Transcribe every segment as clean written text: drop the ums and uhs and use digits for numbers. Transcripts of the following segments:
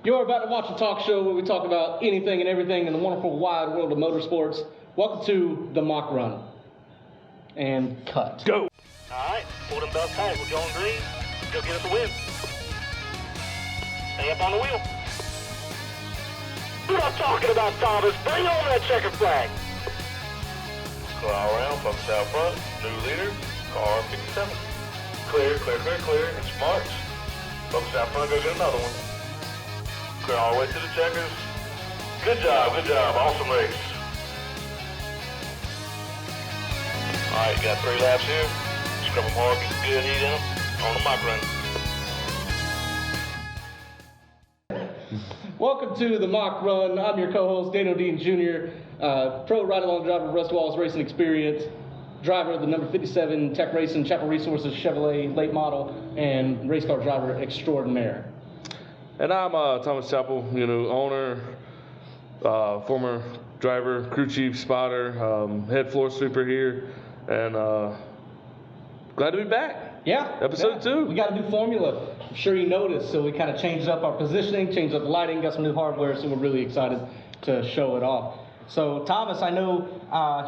You're about to watch a talk show where we talk about anything and everything in the wonderful wide world of motorsports. Welcome to the Mock Run. And cut. Go! Alright, pull them belts tight. We're going green. Go get us a win. Stay up on the wheel. What I'm talking about, Thomas. Bring on that checkered flag. Car around, focus out front. New leader, car 57. Clear, clear, clear, clear. It's march. Focus out front, go get another one. Clear all the way to the checkers. Good job, good job. Awesome race. Alright, got 3 laps here. Scrub them hard, get some good heat in them. On the mock run. Welcome to the Mock Run. I'm your co-host, Daniel Dean Jr., pro ride-along driver of Rusty Wallace Racing Experience, driver of the number 57 Tech Racing Chapel Resources Chevrolet late model, and race car driver extraordinaire. And I'm Thomas Chappell, owner, former driver, crew chief, spotter, head floor sweeper here, and glad to be back. Yeah. Episode 2. We got a new formula. I'm sure you noticed, so we kind of changed up our positioning, changed up the lighting, got some new hardware, so we're really excited to show it off. So, Thomas, I know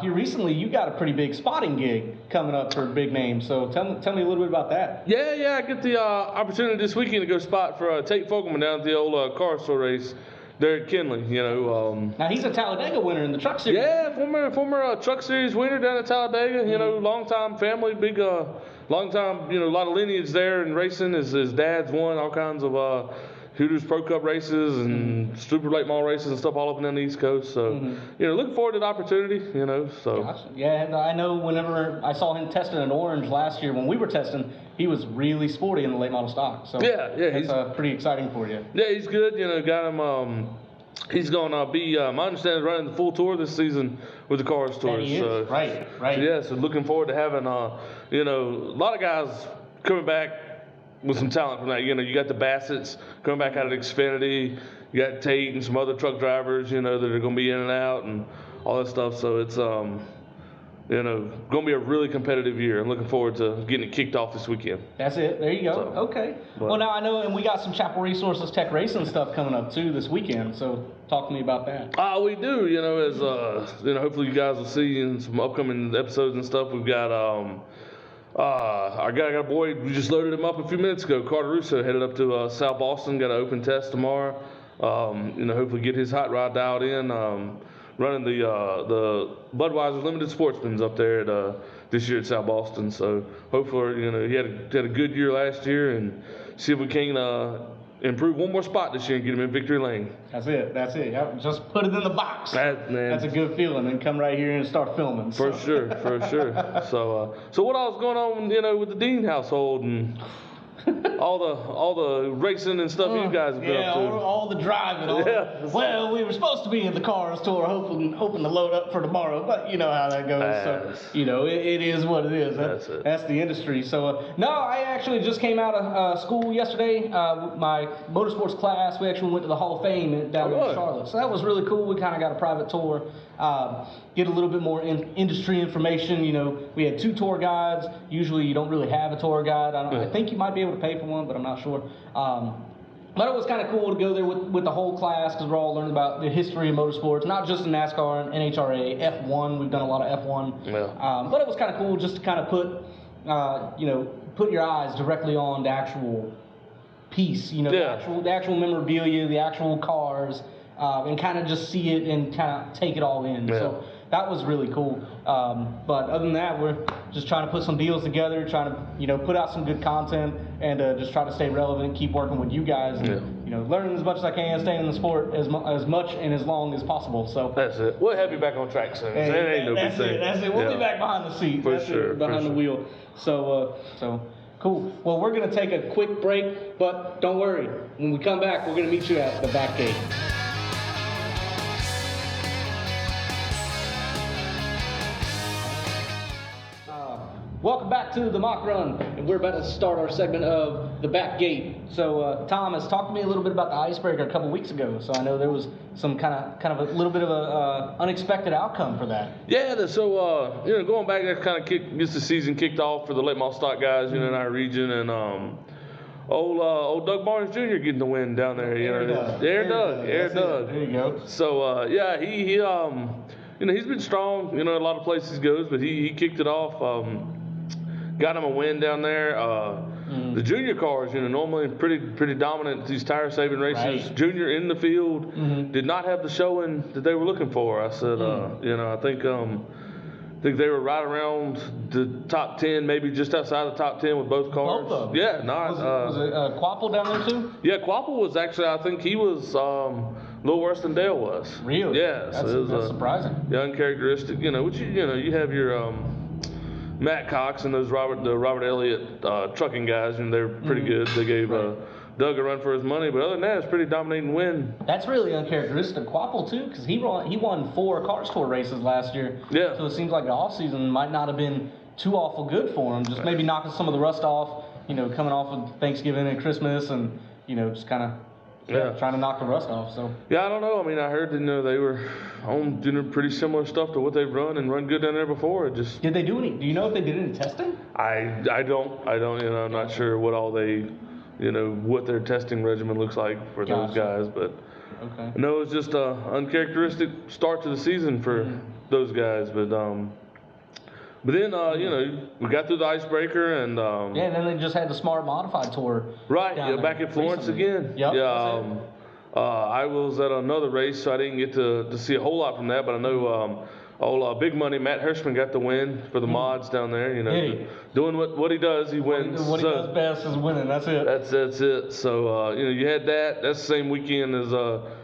here recently you got a pretty big spotting gig coming up for big names. So tell me a little bit about that. Yeah, I get the opportunity this weekend to go spot for Tate Fogelman down at the old car store race there at Kinley. Now he's a Talladega winner in the Truck Series. Yeah, former Truck Series winner down at Talladega. Long-time family, big, long-time, a lot of lineage there in racing. His dad's won all kinds of Hooters Pro Cup races and super late model races and stuff all up and down the East Coast. So, looking forward to the opportunity, so. Gotcha. Yeah, and I know whenever I saw him testing an orange last year when we were testing, he was really sporty in the late model stock. So yeah, he's pretty exciting for you. Yeah, he's good. Got him. He's going to be, my understanding, is running the full tour this season with the Cars Tour. He is. Right. So looking forward to having, a lot of guys coming back with some talent from that. You got the Bassetts coming back out of Xfinity. You got Tate and some other truck drivers, that are going to be in and out and all that stuff. So it's, going to be a really competitive year. I'm looking forward to getting it kicked off this weekekend. That's it. There you go. So, okay. Well, now I know, and we got some Chapel Resources Tech Racing stuff coming up too this weekend. So talk to me about that. We do. As hopefully you guys will see in some upcoming episodes and stuff. We've got I got a boy. We just loaded him up a few minutes ago. Carter Russo headed up to South Boston. Got an open test tomorrow. Hopefully get his hot rod dialed in. Running the Budweiser Limited Sportsman's up there at this year at South Boston. So hopefully, he had a good year last year, and see if we can improve one more spot this year and get him in victory lane. That's it. Yep. Just put it in the box. That's a good feeling, and come right here and start filming. For sure. So what else going on, with the Dean household and all the racing and stuff you guys have been up to? all the driving. Well, we were supposed to be in the Cars Tour, hoping to load up for tomorrow, but you know how that goes. So it is what it is. That's the industry. So no, I actually just came out of school yesterday. My motorsports class. We actually went to the Hall of Fame down in Charlotte. So that was really cool. We kind of got a private tour. Get a little bit more industry information. We had 2 tour guides. Usually you don't really have a tour guide. I think you might be able to pay for one, but I'm not sure. But it was kind of cool to go there with the whole class, because we're all learning about the history of motorsports, not just in NASCAR and NHRA, F1. We've done a lot of F1. Yeah. But it was kind of cool just to kind of put your eyes directly on the actual piece, the actual memorabilia, the actual cars, and kind of just see it and kind of take it all in. Yeah. So that was really cool. But other than that, we're just trying to put some deals together, trying to put out some good content, and just try to stay relevant, keep working with you guys, and learning as much as I can, staying in the sport as much and as long as possible. So that's it. We'll have you back on track soon. Hey, that ain't no big thing. That's it. We'll be back behind the seat. Behind the wheel. So cool. Well, we're gonna take a quick break, but don't worry. When we come back, we're gonna meet you at the back gate. Welcome back to the Mock Run, and we're about to start our segment of the back gate. So, Thomas, talk to me a little bit about the Icebreaker a couple weeks ago. So I know there was some kind of a little bit of a unexpected outcome for that. Yeah. So going back, that kind of gets the season kicked off for the late model stock guys, in our region, and old Doug Barnes Jr. getting the win down there. Air Doug. There you go. So yeah, he you know, he's been strong. You know, a lot of places he goes, but he kicked it off. Got him a win down there. The junior cars, you know, normally pretty dominant these tire saving races. Right. Junior in the field did not have the showing that they were looking for. I said, you know, I think they were right around the top 10, maybe just outside the top 10 with both cars. Both of them. Yeah, nice. Was it Quapple down there too? Yeah, Quapple was actually, I think he was a little worse than Dale was. Really? Yeah. That's surprising. Yeah, uncharacteristic. You know, which you know, you have your Matt Cox and those Robert Elliott trucking guys, and they're pretty good. They gave Doug a run for his money, but other than that, it's a pretty dominating win. That's really uncharacteristic of Quapple too, because he won 4 Cars Tour races last year. Yeah. So it seems like the off season might not have been too awful good for him. Just maybe knocking some of the rust off. You know, coming off of Thanksgiving and Christmas, and you know, just kind of. Trying to knock the rust off. So yeah, I don't know. I mean, I heard that, you know, they were on doing pretty similar stuff to what they've run good down there before. It just did they do any? Do you know if they did any testing? I don't. You know, I'm not sure what all they, you know, what their testing regimen looks like for those guys. But no, it's just a uncharacteristic start to the season for those guys. But then, you know, we got through the Icebreaker and and then they just had the Smart Modified Tour. Right, yeah, back in Florence again. Yep, yeah, I was at another race, so I didn't get to see a whole lot from that. But I know Big Money Matt Hirschman got the win for the mods down there. You know, doing what he does, he wins. What he does best is winning. That's it. That's it. So you know, you had that. That's the same weekend as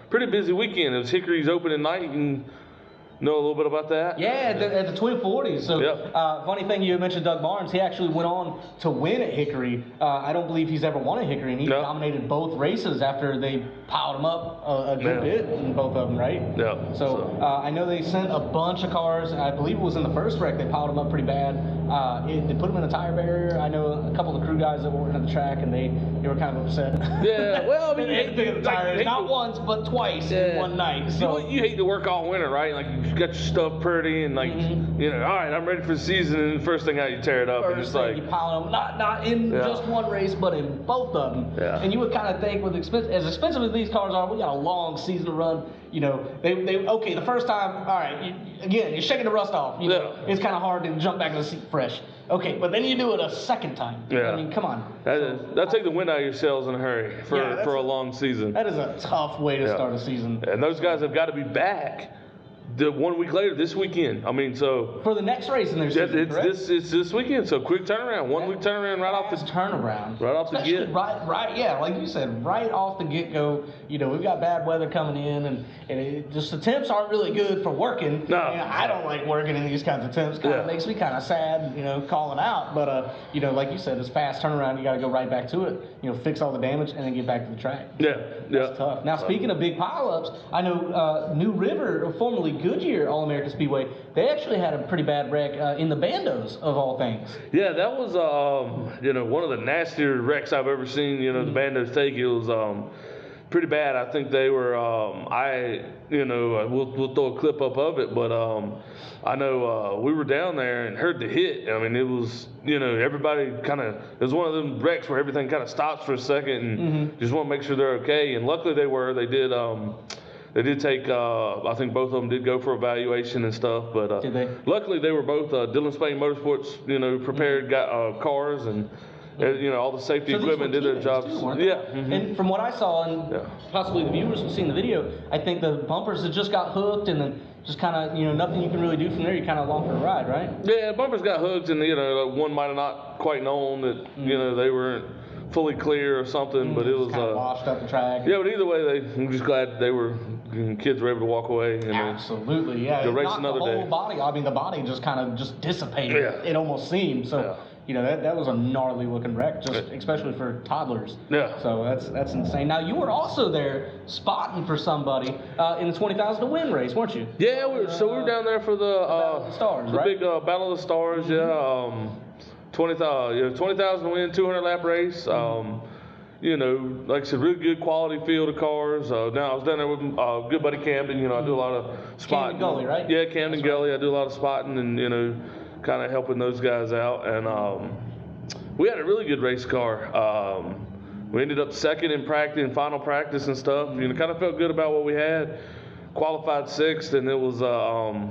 pretty busy weekend. It was Hickory's opening night and. Know a little bit about that? Yeah, at the Twin 40s. So, funny thing, you mentioned Doug Barnes. He actually went on to win at Hickory. I don't believe he's ever won at Hickory, and he dominated both races after they piled him up a good bit in both of them, right? Yeah. So, I know they sent a bunch of cars. I believe it was in the first wreck. They piled him up pretty bad. They put him in a tire barrier. I know a couple of the crew guys that were working at the track, and they were kind of upset. Yeah, well, I mean, you hate to the tires, not once, but twice in one night. So you hate to work all winter, right? Like, you got your stuff pretty, and like, you know, all right, I'm ready for the season, and the first thing out, you tear it up, and it's like you pile them, not in just one race, but in both of them. Yeah. And you would kind of think, with as expensive as these cars are, we got a long season to run. You know, they okay, the first time, all right, you're shaking the rust off. You know, it's kind of hard to jump back in the seat fresh. Okay, but then you do it a second time. Yeah. I mean, come on. That'll take the wind out of your sails in a hurry for a long season. That is a tough way to start a season. And those guys have got to be back. The 1 week later, this weekend. I mean, so for the next race in their season, it's this weekend. So quick turnaround, 1 week turnaround, right off the turnaround, right off the get. Right, yeah, like you said, right off the get go. You know, we've got bad weather coming in, and just the temps aren't really good for working. No, I don't like working in these kinds of temps. Kind of makes me kind of sad, you know, calling out. But you know, like you said, it's fast turnaround. You got to go right back to it. You know, fix all the damage and then get back to the track. That's tough. Now, speaking of big pileups, I know New River, or formerly Goodyear All-American Speedway, they actually had a pretty bad wreck in the Bandos, of all things. Yeah, that was, you know, one of the nastier wrecks I've ever seen, you know, the Bandos take. It was pretty bad. I think they were, we'll throw a clip up of it, but I know we were down there and heard the hit. I mean, it was, you know, everybody kind of, it was one of them wrecks where everything kind of stops for a second and just want to make sure they're okay. And luckily they were. They did take, I think both of them did go for evaluation and stuff, but did they? Luckily they were both Dillon Spain Motorsports, you know, prepared cars, and you know, all the safety equipment did their jobs. Too, and from what I saw, and possibly the viewers have seen the video, I think the bumpers had just got hooked, and then just kind of, you know, nothing you can really do from there. You're kind of along for the ride, right? Yeah, bumpers got hooked, and you know, one might have not quite known that you know, they weren't fully clear or something, but it was kind of washed up the track. Yeah, but either way, I'm just glad kids were able to walk away. And absolutely, yeah. Go race another day. The whole body, I mean, the body just kind of dissipated. Yeah. It almost seemed so. You know, that was a gnarly looking wreck, especially for toddlers. Yeah. So that's insane. Now, you were also there spotting for somebody in the 20,000 to win race, weren't you? Yeah, we were down there for the Battle of the Stars, the big Battle of the Stars. Yeah. 20,000 win, 200 lap race. You know, like I said, really good quality field of cars. Now I was down there with good buddy Camden. You know, I do a lot of spotting. Camden Gully, right? Yeah, Camden Gully. I do a lot of spotting and, you know, kind of helping those guys out. And we had a really good race car. We ended up second in practice, in final practice and stuff. Kind of felt good about what we had. Qualified sixth, and it was a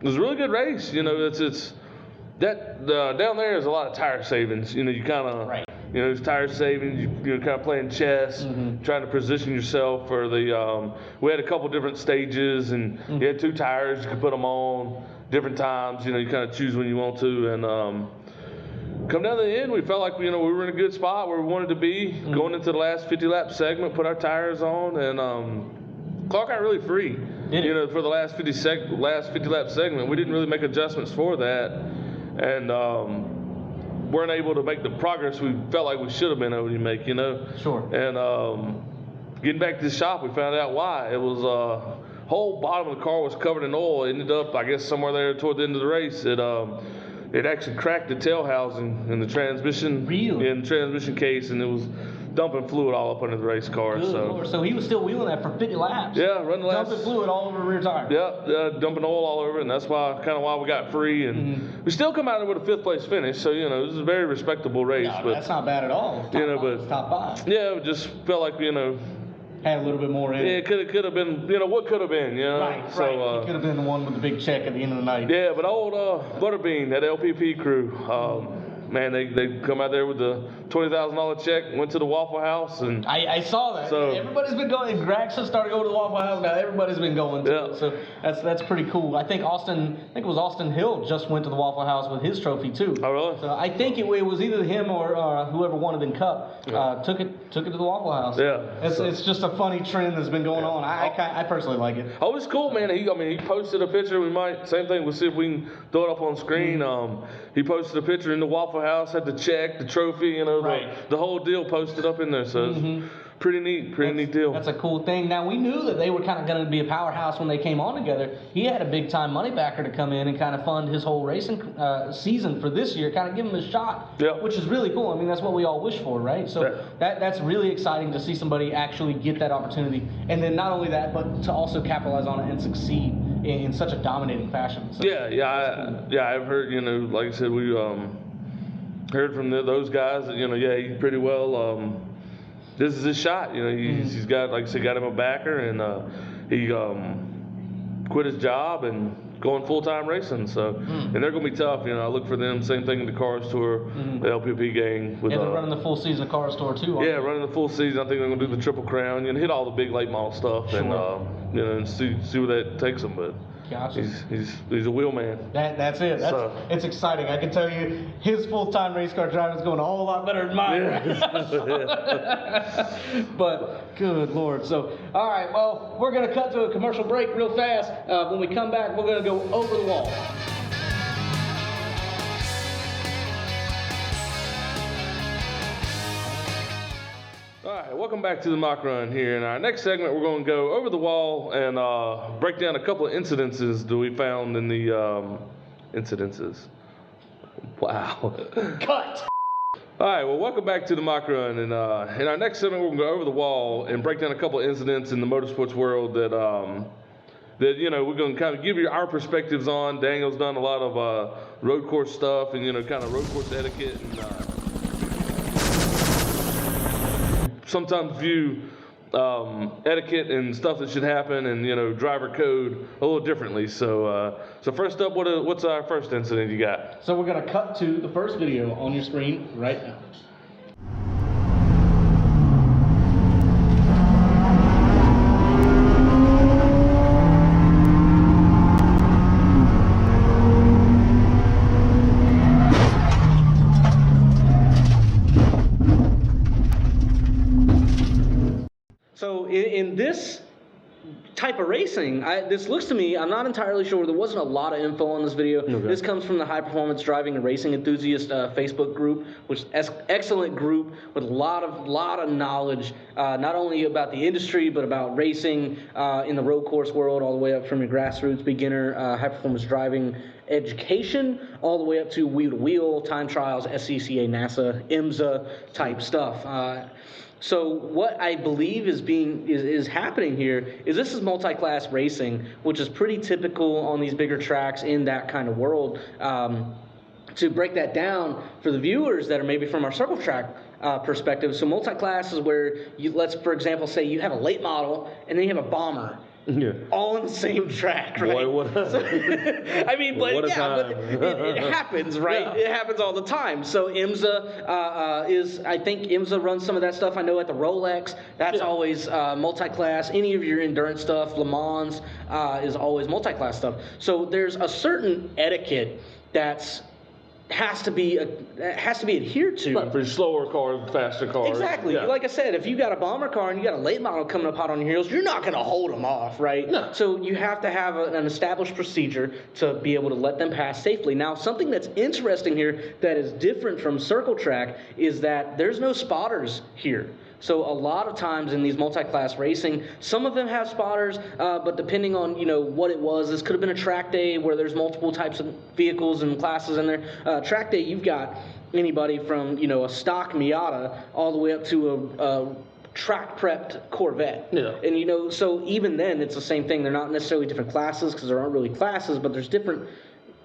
really good race. It's that down there is a lot of tire savings. You kind of right. It's tire savings. You're kind of playing chess, trying to position yourself for the. We had a couple different stages, and you had 2 tires. You could put them on different times. You kind of choose when you want to, and come down to the end, we felt like we were in a good spot where we wanted to be. Going into the last 50-lap segment, put our tires on, and clock got really free. For the last 50-lap segment, we didn't really make adjustments for that, and weren't able to make the progress we felt like we should have been able to make. Sure. And getting back to the shop, we found out why. It was whole bottom of the car was covered in oil. It ended up, I guess, somewhere there toward the end of the race. It actually cracked the tail housing in the transmission. Really? In the transmission case, and it was dumping fluid all up under the race car. Good Lord. So he was still wheeling that for 50 laps. Yeah, running laps. Dumping fluid all over the rear tire. Yeah, dumping oil all over, and that's why we got free. And we still come out with a 5th place finish. So this is a very respectable race. No, but that's not bad at all. Top 5. Yeah, it just felt like had a little bit more in it. Yeah, it could have been, what could have been, Right, so, right. He could have been the one with the big check at the end of the night. Yeah, but old Butterbean, that LPP crew, man, they come out there with the $20,000 check, went to the Waffle House, and I saw that. So, everybody's been going. Gregson started going to the Waffle House. Now everybody's been going to it. So that's pretty cool. I think it was Austin Hill just went to the Waffle House with his trophy too. Oh really? So I think it was either him or whoever won it in Cup took it to the Waffle House. Yeah. It's just a funny trend that's been going on. I personally like it. Oh, it's cool, man. He posted a picture. Same thing. We'll see if we can throw it up on screen. He posted a picture in the Waffle House, had the check, the trophy, right. the whole deal posted up in there. So it's pretty neat deal. That's a cool thing. Now, we knew that they were kind of going to be a powerhouse when they came on together. He had a big-time money backer to come in and kind of fund his whole racing season for this year, kind of give him a shot, which is really cool. That's what we all wish for, right? So that's really exciting to see somebody actually get that opportunity. And then not only that, but to also capitalize on it and succeed in such a dominating fashion. So I've heard, like I said, we heard from those guys that, he pretty well, this is his shot. He's got, like I said, got him a backer, and he quit his job and going full-time racing. So, and they're going to be tough. I look for them. Same thing in the Cars Tour, the LPP gang. They're running the full season of Cars Tour too. Running the full season. I think they're going to do the Triple Crown. Hit all the big late model stuff, and see where that takes them. But gotcha. He's a wheel man. That's it. It's exciting. I can tell you, his full-time race car driving is going a whole lot better than mine. Yeah. But good Lord. So, all right. Well, we're going to cut to a commercial break real fast. When we come back, we're going to go over the wall. Alright, welcome back to the mock run here. In our next segment, we're going to go over the wall and break down a couple of incidences that we found in the incidences. Wow. Cut! Alright, well, welcome back to the mock run. And in our next segment, we're going to go over the wall and break down a couple of incidents in the motorsports world that we're going to kind of give you our perspectives on. Daniel's done a lot of road course stuff and, kind of road course etiquette and sometimes view etiquette and stuff that should happen and driver code a little differently. So first up, what's our first incident you got? So we're going to cut to the first video on your screen right now. So in this type of racing, this looks to me, I'm not entirely sure, there wasn't a lot of info on this video. Okay. This comes from the High Performance Driving and Racing Enthusiast Facebook group, which is an excellent group with a lot of knowledge, not only about the industry, but about racing in the road course world, all the way up from your grassroots beginner high performance driving education, all the way up to wheel-to-wheel, time trials, SCCA, NASA, IMSA type stuff. So what I believe is happening here is this is multi-class racing, which is pretty typical on these bigger tracks in that kind of world. To break that down for the viewers that are maybe from our circle track perspective. So multi-class is where let's, for example, say you have a late model and then you have a bomber. Yeah. All on the same track, right? Boy, what I mean, but it happens, right? Yeah. It happens all the time. So IMSA I think IMSA runs some of that stuff. I know at the Rolex, that's always multi-class. Any of your endurance stuff, Le Mans is always multi-class stuff. So there's a certain etiquette that's has to be adhered to. Right, for slower cars, faster cars. Exactly. Yeah. Like I said, if you got a bomber car and you got a late model coming up hot on your heels, you're not going to hold them off, right? No. So you have to have an established procedure to be able to let them pass safely. Now, something that's interesting here that is different from circle track is that there's no spotters here. So a lot of times in these multi-class racing, some of them have spotters, but depending on what it was, this could have been a track day where there's multiple types of vehicles and classes in there. Track day, you've got anybody from a stock Miata all the way up to a track prepped Corvette. Yeah. And so even then it's the same thing. They're not necessarily different classes because there aren't really classes, but there's different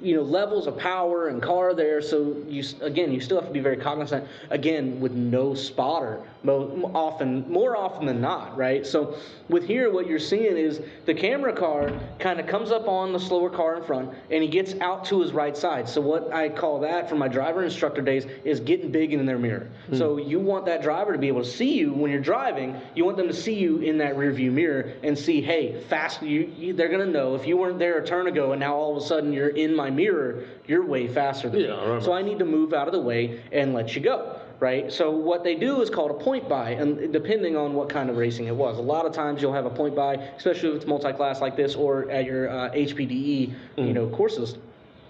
levels of power and car there. So you still have to be very cognizant, again, with no spotter more often than not, right? So with here, what you're seeing is the camera car kind of comes up on the slower car in front and he gets out to his right side. So what I call that from my driver instructor days is getting big in their mirror. So you want that driver to be able to see you when you're driving. You want them to see you in that rear view mirror and see, hey, fast. They're going to know if you weren't there a turn ago and now all of a sudden you're in my mirror, you're way faster than me. Right. So I need to move out of the way and let you go. Right? So what they do is called a point by, and depending on what kind of racing it was. A lot of times you'll have a point by, especially if it's multi-class like this or at your HPDE, courses.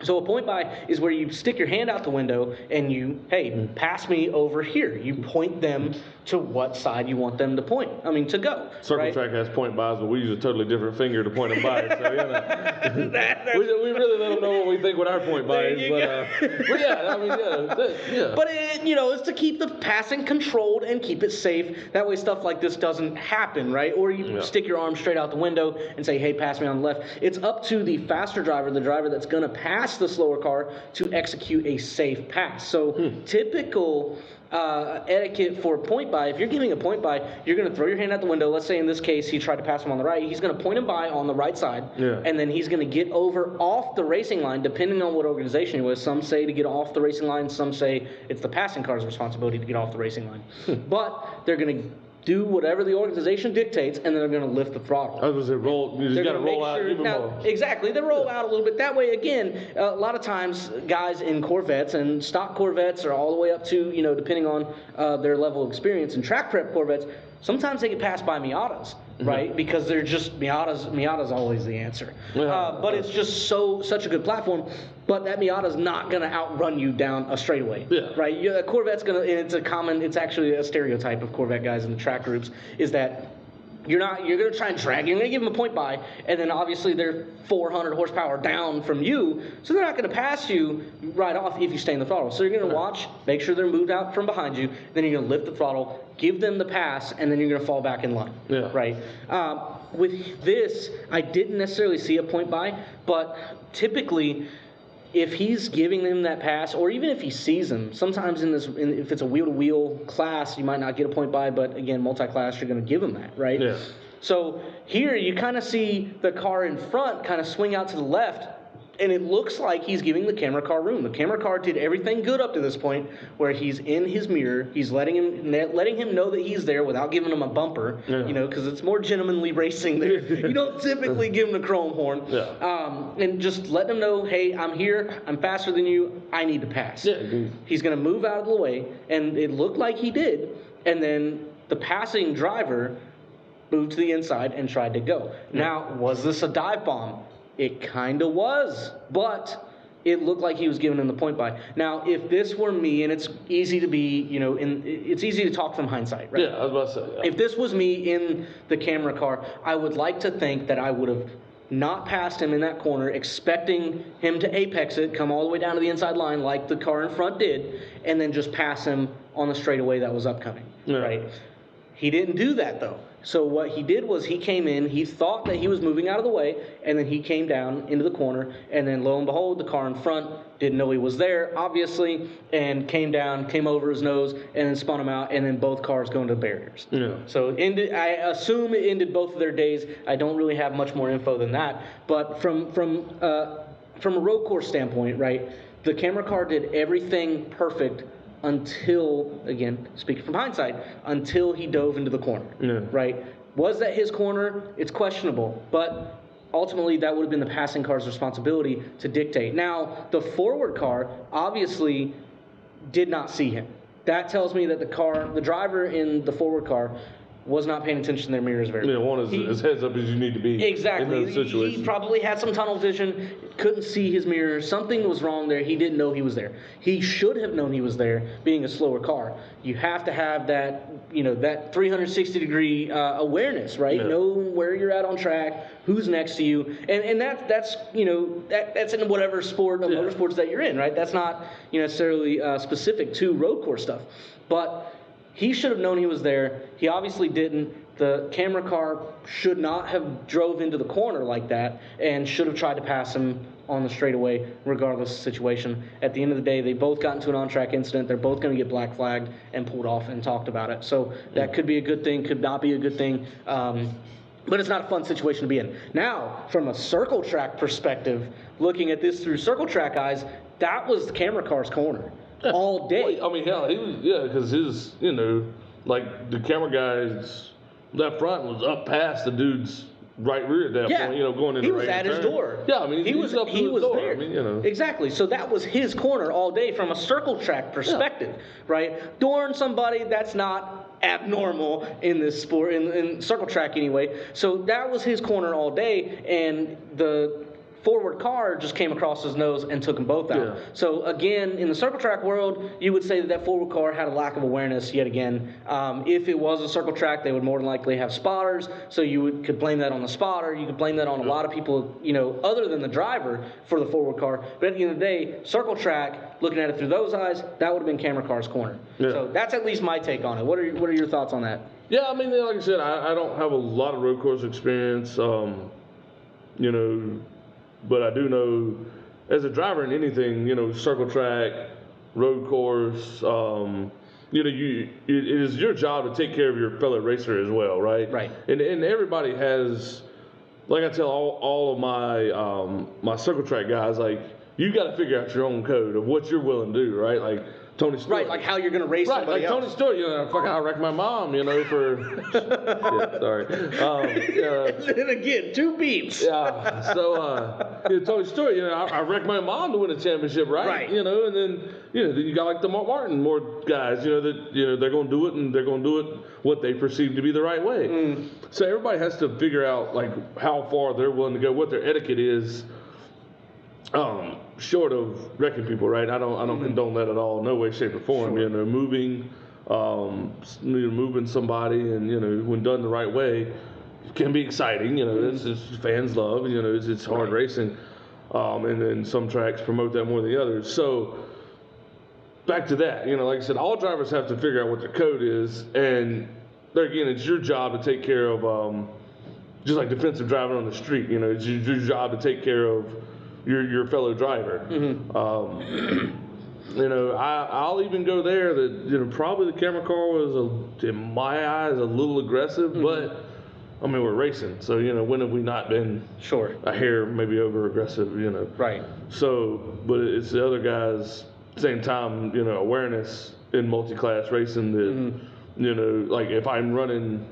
So a point by is where you stick your hand out the window and you, hey, pass me over here. You point them to what side you want them to to go. Circle track has point bys, but we use a totally different finger to point them by. So we really let them know what we think what our point by is. But yeah. But it's to keep the passing controlled and keep it safe. That way stuff like this doesn't happen, right? Or you stick your arm straight out the window and say, hey, pass me on the left. It's up to the faster driver, the driver that's going to pass the slower car, to execute a safe pass. So typical etiquette for point by, if you're giving a point by, you're going to throw your hand out the window. Let's say in this case he tried to pass him on the right. He's going to point him by on the right side, and then he's going to get over off the racing line, depending on what organization it was. Some say to get off the racing line, some say it's the passing car's responsibility to get off the racing line. But they're going to do whatever the organization dictates, and then they're going to lift the throttle. I was going to say roll. You just got to roll out even more. Exactly, they roll out a little bit. That way, again, a lot of times, guys in Corvettes and stock Corvettes are all the way up to depending on their level of experience. And track prep Corvettes, sometimes they get passed by Miatas, right? Because they're just Miata's always the answer. But it's just such a good platform. But that Miata's not going to outrun you down a straightaway, right? A Corvette's going to, and it's actually a stereotype of Corvette guys in the track groups, is that you're going to try and drag, you're going to give them a point by, and then obviously they're 400 horsepower down from you, so they're not going to pass you right off if you stay in the throttle. So you're going to watch, make sure they're moved out from behind you, then you're going to lift the throttle, give them the pass, and then you're going to fall back in line, right? With this, I didn't necessarily see a point by, but typically, if he's giving them that pass, or even if he sees them, sometimes if it's a wheel-to-wheel class, you might not get a point by, but again, multi-class, you're going to give them that, right? Yeah. So here, you kind of see the car in front kind of swing out to the left, and it looks like he's giving the camera car room. The camera car did everything good up to this point, where he's in his mirror, he's letting him know that he's there without giving him a bumper, because it's more gentlemanly racing there. You don't typically give him the chrome horn. And just let him know, hey, I'm here, I'm faster than you, I need to pass. He's going to move out of the way, and it looked like he did, and then the passing driver moved to the inside and tried to go. Now, was this a dive bomb? It kind of was, but it looked like he was giving him the point by. Now, if this were me, and it's easy to be, it's easy to talk from hindsight, right? Yeah, I was about to say. Yeah. If this was me in the camera car, I would like to think that I would have not passed him in that corner, expecting him to apex it, come all the way down to the inside line like the car in front did, and then just pass him on the straightaway that was upcoming, right? He didn't do that, though. So what he did was he came in, he thought that he was moving out of the way, and then he came down into the corner, and then lo and behold, the car in front didn't know he was there, obviously, and came over his nose, and then spun him out, and then both cars go into the barriers. Yeah. So I assume it ended both of their days. I don't really have much more info than that, but from a road course standpoint, right, the camera car did everything perfect until, again, speaking from hindsight, until he dove into the corner, right? Was that his corner? It's questionable, but ultimately that would have been the passing car's responsibility to dictate. Now, the forward car obviously did not see him. That tells me that the driver in the forward car was not paying attention to their mirrors very well. One is as heads up as you need to be. Exactly. In those situations. He probably had some tunnel vision, couldn't see his mirrors. Something was wrong there. He didn't know he was there. He should have known he was there, being a slower car. You have to have that, that 360-degree awareness, right? Yeah. Know where you're at on track, who's next to you, and that's in whatever sport of motorsports that you're in, right? That's not necessarily specific to road course stuff, but he should have known he was there. He obviously didn't. The camera car should not have drove into the corner like that and should have tried to pass him on the straightaway regardless of the situation. At the end of the day, they both got into an on-track incident. They're both going to get black flagged and pulled off and talked about it. So that could be a good thing, could not be a good thing. But it's not a fun situation to be in. Now, from a circle track perspective, looking at this through circle track eyes, that was the camera car's corner. All day. Well, I mean, hell, he was, because his, like the camera guy's left front was up past the dude's right rear at that point, going into he was right at his door. Yeah, I mean, he was up to his door. There. I mean, Exactly. So that was his corner all day from a circle track perspective, right? Dooring somebody, that's not abnormal in this sport, in circle track anyway. So that was his corner all day, and the forward car just came across his nose and took them both out. Yeah. So again, in the circle track world, you would say that forward car had a lack of awareness yet again. If it was a circle track, they would more than likely have spotters, so you could blame that on the spotter. You could blame that on a lot of people, other than the driver for the forward car. But at the end of the day, circle track, looking at it through those eyes, that would have been camera car's corner. Yeah. So that's at least my take on it. What are your thoughts on that? Yeah, I mean, like I said, I don't have a lot of road course experience, but I do know, as a driver in anything, circle track, road course, it is your job to take care of your fellow racer as well, right? Right. And everybody has, like I tell all of my my circle track guys, like, you got to figure out your own code of what you're willing to do, right? Like Tony Stewart. Right, like how you're going to race somebody like else. Tony Stewart, fucking I wrecked my mom, for... yeah, sorry. And again, 2 beeps. Yeah, so, Tony Stewart, I wrecked my mom to win a championship, right? Right. And then, then you got like the Mark Martin more guys, that, they're going to do it, and they're going to do it what they perceive to be the right way. So everybody has to figure out, like, how far they're willing to go, what their etiquette is, short of wrecking people, right? I don't condone that at all, no way, shape, or form. Sure. Moving, moving somebody, and when done the right way, it can be exciting. It's fans love. It's hard racing, and then some tracks promote that more than the others. So back to that, like I said, all drivers have to figure out what their code is, and there again, it's your job to take care of, just like defensive driving on the street. It's your job to take care of your fellow driver. I'll even go there that probably the camera car was in my eyes a little aggressive, but I mean, we're racing, so when have we not been a hair maybe over aggressive? Right. So, but it's the other guys same time awareness in multi-class racing that like if I'm running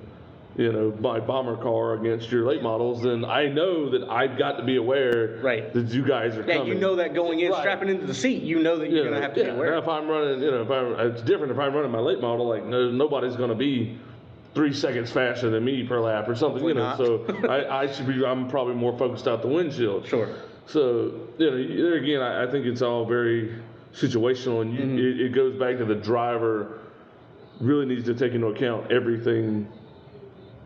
my bomber car against your late models, then I know that I've got to be aware that you guys are coming. Yeah, that going in, strapping into the seat, that you're going to have to be aware. Now if I'm running, it's different if I'm running my late model, like nobody's going to be 3 seconds faster than me per lap or something, so I'm probably more focused out the windshield. Sure. So, there again, I think it's all very situational, and it goes back to the driver really needs to take into account everything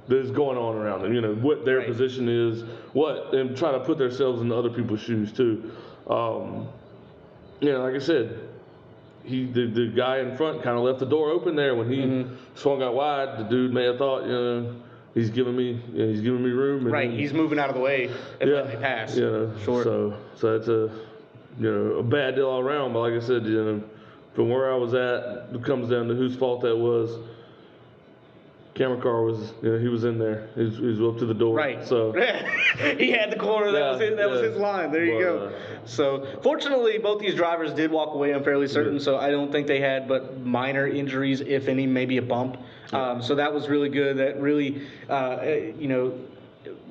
that is going on around them, what their position is, and try to put themselves in other people's shoes too. Like I said, the guy in front kind of left the door open there when he swung out wide. The dude may have thought, he's giving me room. And right, he's moving out of the way and letting me pass. Sure. So it's a bad deal all around. But like I said, from where I was at, it comes down to whose fault that was. Camera car was, he was in there. He was up to the door. Right. So he had the corner. That was his line. There you go. So fortunately, both these drivers did walk away. I'm fairly certain. So I don't think they had but minor injuries, if any, maybe a bump. So that was really good. That really,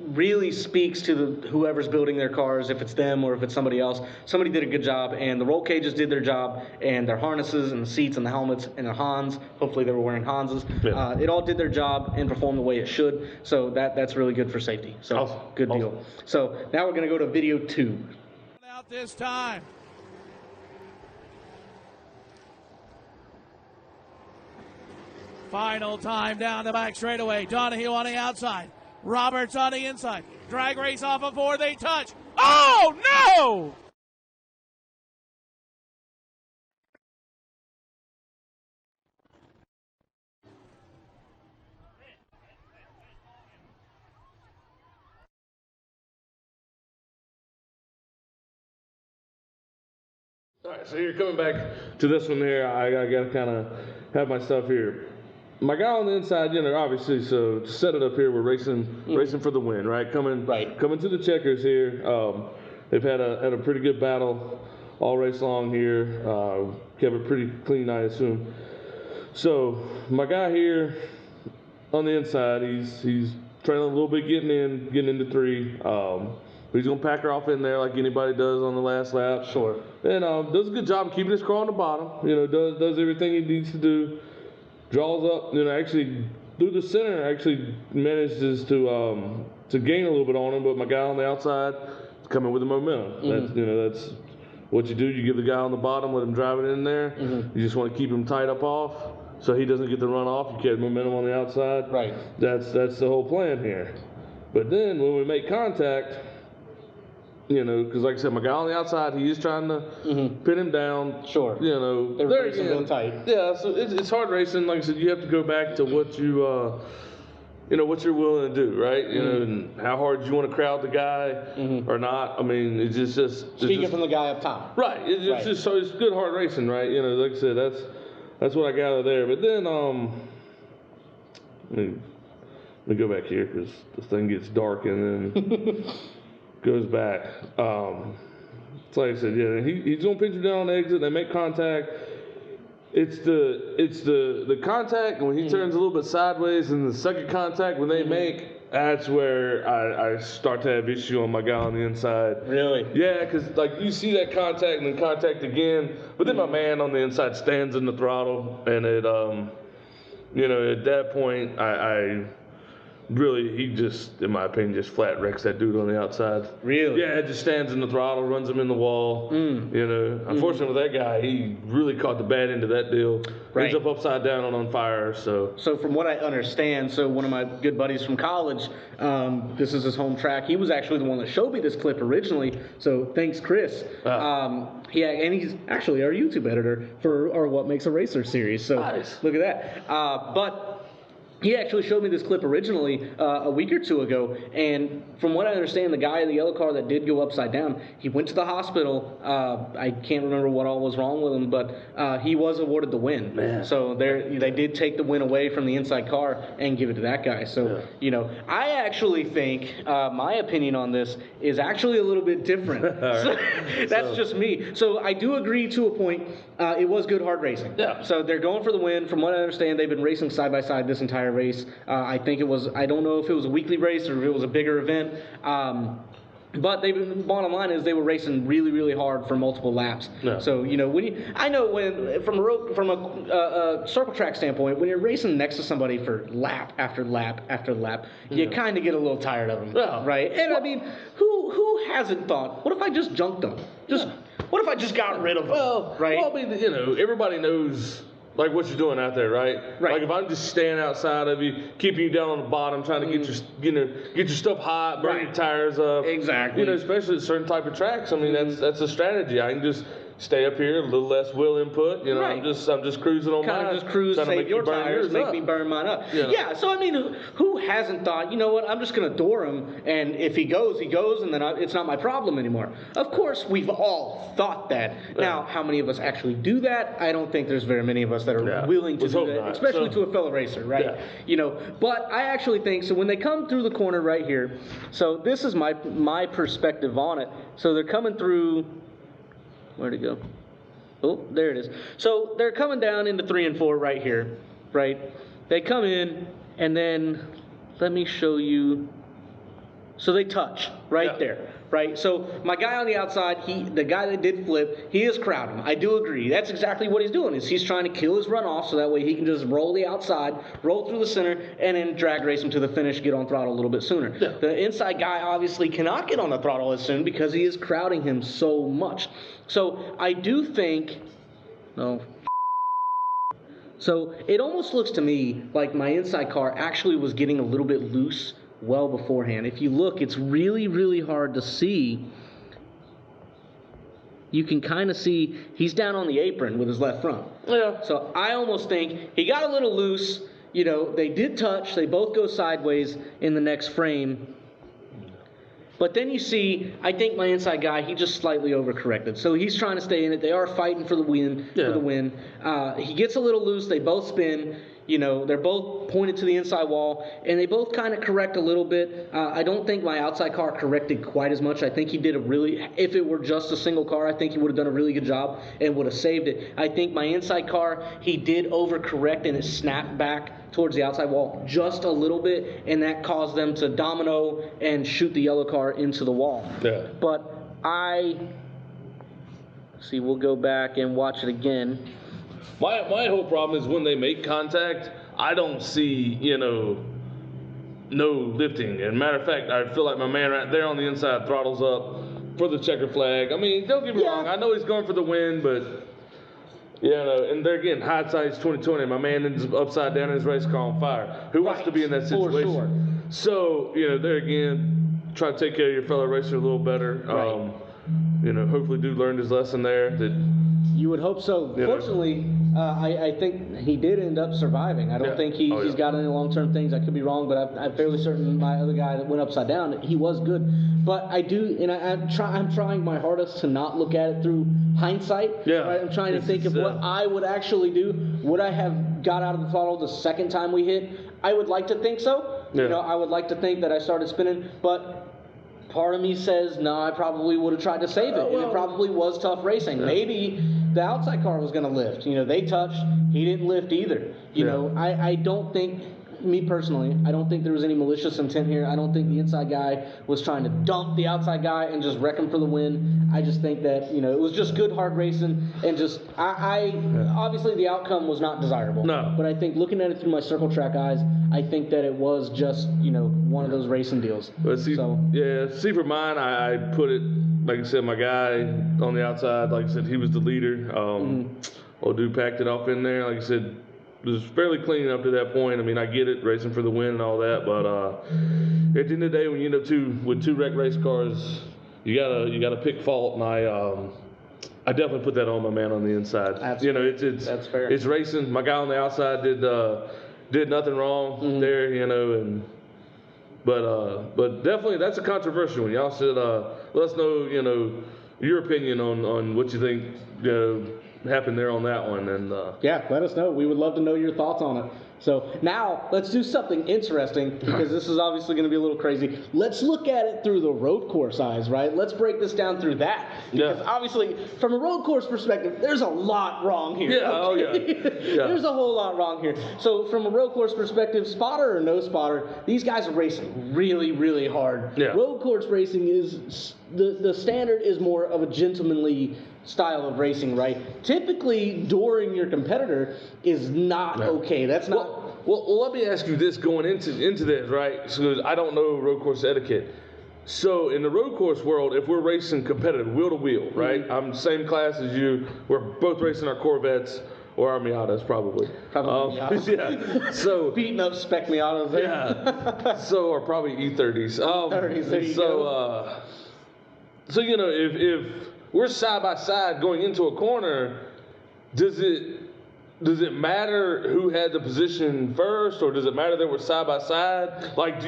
really speaks to whoever's building their cars, if it's them or if it's somebody else. Somebody did a good job, and the roll cages did their job, and their harnesses and the seats and the helmets and the Hans, hopefully they were wearing Hanses. It all did their job and performed the way it should, so that's really good for safety. So awesome. Good deal. So now we're going to go to video 2. Out this time. Final time down the back straightaway. Donahue on the outside. Roberts on the inside. Drag race off of 4. They touch. Oh, no! All right, so you're coming back to this one here. I got to kind of have my stuff here. My guy on the inside, obviously, so to set it up here, we're racing for the win, right? Coming to the checkers here. They've had a pretty good battle all race long here. Kept it pretty clean, I assume. So my guy here on the inside, he's trailing a little bit, getting into 3. He's gonna pack her off in there like anybody does on the last lap. Sure. And does a good job of keeping his car on the bottom. Does everything he needs to do. Draws up, actually through the center, actually manages to gain a little bit on him. But my guy on the outside is coming with the momentum. That's what you do. You give the guy on the bottom, let him drive it in there. You just want to keep him tight up off, so he doesn't get the run off. You carry momentum on the outside. Right. That's the whole plan here. But then when we make contact, because like I said, my guy on the outside, he is trying to pin him down. Sure. They're racing real tight. Yeah, so it's hard racing. Like I said, you have to go back to what you, what you're willing to do, right? And how hard you want to crowd the guy or not. I mean, it's just speaking from the guy up top. Right. It's just so it's good hard racing, right? Like I said, that's what I got out of there. But then let me go back here because this thing gets dark and then. Goes back. It's like I said, he's gonna pinch him down on the exit. They make contact. It's the contact when he turns a little bit sideways, and the second contact when they make. That's where I start to have issue on my guy on the inside. Really? Yeah, because like you see that contact and then contact again, but then my man on the inside stands in the throttle, and it at that point I really, he just, in my opinion, just flat wrecks that dude on the outside. Really? Yeah, just stands in the throttle, runs him in the wall. Unfortunately with that guy, he really caught the bad end of that deal. Right. Ends up upside down and on fire. So from what I understand, one of my good buddies from college, this is his home track. He was actually the one that showed me this clip originally. So thanks, Chris. And he's actually our YouTube editor for our What Makes a Racer series. So nice. Look at that. But he actually showed me this clip originally a week or 2 ago, and from what I understand, the guy in the yellow car that did go upside down, he went to the hospital. I can't remember what all was wrong with him, but he was awarded the win. Man. So they did take the win away from the inside car and give it to that guy. So, I actually think my opinion on this is actually a little bit different. That's just me. So I do agree to a point. It was good hard racing. Yeah. So they're going for the win. From what I understand, they've been racing side by side this entire race. I think I don't know if it was a weekly race or if it was a bigger event. But bottom line is they were racing really, really hard for multiple laps. Yeah. So from a circle track standpoint, when you're racing next to somebody for lap after lap after lap, you kind of get a little tired of them, right? And I mean, who hasn't thought, what if I just junked them? What if I just got rid of them? Right? Well, I mean, everybody knows. Like what you're doing out there, right? Like if I'm just staying outside of you, keeping you down on the bottom, trying to get your stuff hot, burn your tires up. Exactly. Especially at certain type of tracks. I mean, that's a strategy. I can just stay up here, a little less wheel input. You know, Right. I'm just cruising on mine. Kind of just cruise, trying to save make your you burn tires, yours make up. me burn mine up. You know? Yeah, so I mean, who hasn't thought, you know what, I'm just going to door him, and if he goes, and then it's not my problem anymore. Of course, we've all thought that. Yeah. Now, how many of us actually do that? I don't think there's very many of us that are willing to Let's do hope that, not. especially So- to a fellow racer, right? Yeah. You know, but I actually think, so when they come through the corner right here, so this is my perspective on it. So they're coming through, where'd it go? Oh, there it is. So they're coming down into 3 and 4 right here, right? They come in, and then let me show you. So they touch right there, right? So my guy on the outside, the guy that did flip, he is crowding. I do agree. That's exactly what he's doing. Is he's trying to kill his runoff so that way he can just roll the outside, roll through the center, and then drag race him to the finish, get on throttle a little bit sooner. Yeah. The inside guy obviously cannot get on the throttle as soon because he is crowding him so much. So I do think, so it almost looks to me like my inside car actually was getting a little bit loose well beforehand. If you look, it's really, really hard to see. You can kind of see he's down on the apron with his left front. Yeah. So I almost think he got a little loose. You know, they did touch. They both go sideways in the next frame. But then you see, I think my inside guy, he just slightly overcorrected. So he's trying to stay in it. They are fighting for the win. He gets a little loose. They both spin. You know, they're both pointed to the inside wall, and they both kind of correct a little bit. I don't think my outside car corrected quite as much. I think he did if it were just a single car, I think he would have done a really good job and would have saved it. I think my inside car, he did overcorrect, and it snapped back towards the outside wall just a little bit, and that caused them to domino and shoot the yellow car into the wall. Yeah. But we'll go back and watch it again. My whole problem is when they make contact, I don't see, no lifting. And matter of fact, I feel like my man right there on the inside throttles up for the checker flag. I mean, don't get me wrong. I know he's going for the win, but, and there again, hindsight's 2020. My man ends up upside down in his race car on fire. Who wants to be in that situation? For sure. So, there again, try to take care of your fellow racer a little better. Right. Hopefully dude learned his lesson there. You would hope so. Fortunately, I think he did end up surviving. I don't think he's got any long-term things. I could be wrong, but I'm fairly certain my other guy that went upside down, he was good. But I do, and I'm trying my hardest to not look at it through hindsight. Yeah. Right? I'm trying to think of what I would actually do. Would I have got out of the throttle the second time we hit? I would like to think so. Yeah. I would like to think that I started spinning, but part of me says, no, I probably would have tried to save it. And it probably was tough racing. Yeah. Maybe the outside car was going to lift. They touched. He didn't lift either. I don't think, me personally, I don't think there was any malicious intent here. I don't think the inside guy was trying to dump the outside guy and just wreck him for the win. I just think that, it was just good, hard racing. And just, obviously the outcome was not desirable. No. But I think looking at it through my circle track eyes, I think that it was just, one of those racing deals. But see for mine, I put it, like I said, my guy on the outside, like I said, he was the leader. Old dude packed it off in there. Like I said, it was fairly clean up to that point. I mean, I get it, racing for the win and all that, but at the end of the day, when you end up with two wrecked race cars, you gotta pick fault, and I definitely put that on my man on the inside. Absolutely. That's fair. It's racing. My guy on the outside did nothing wrong there, But definitely that's a controversial one. Y'all should let us know, your opinion on what you think happened there on that one. And let us know. We would love to know your thoughts on it. So now let's do something interesting, because this is obviously going to be a little crazy. Let's look at it through the road course eyes, right? Let's break this down through that. Because obviously, from a road course perspective, there's a lot wrong here. Yeah, okay? There's a whole lot wrong here. So from a road course perspective, spotter or no spotter, these guys are racing really, really hard. Yeah. Road course racing is, the standard is more of a gentlemanly style of racing, right? Typically, dooring your competitor is not okay. That's not. Well, let me ask you this going into this, right? Because I don't know road course etiquette. So in the road course world, if we're racing competitive, wheel to wheel, right? I'm the same class as you. We're both racing our Corvettes or our Miatas, probably. Miatas. Yeah. So beating up spec Miatas there. Yeah. So or probably E30s. E30s. There you go. So if we're side by side going into a corner. Does it matter who had the position first, or does it matter that we're side by side? Like,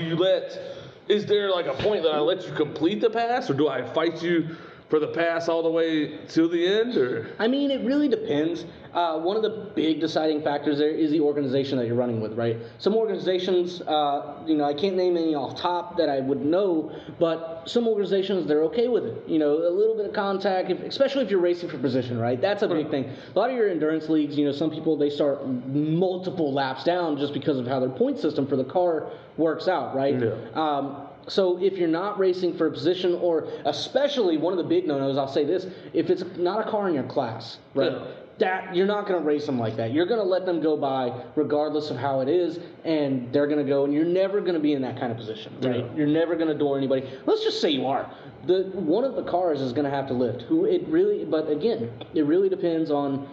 is there like a point that I let you complete the pass, or do I fight you for the pass all the way to the end? Or I mean, it really depends. One of the big deciding factors there is the organization that you're running with, right? Some organizations, I can't name any off top that I would know, but some organizations, they're okay with it. A little bit of contact, especially if you're racing for position, right? That's a big thing. A lot of your endurance leagues, some people, they start multiple laps down just because of how their point system for the car works out, right? Yeah. So if you're not racing for a position, or especially one of the big no-nos, I'll say this, if it's not a car in your class, right? Yeah. That you're not going to race them like that. You're going to let them go by regardless of how it is, and they're going to go, and you're never going to be in that kind of position, right? Yeah. You're never going to door anybody. Let's just say you are. One of the cars is going to have to lift. But again, it really depends on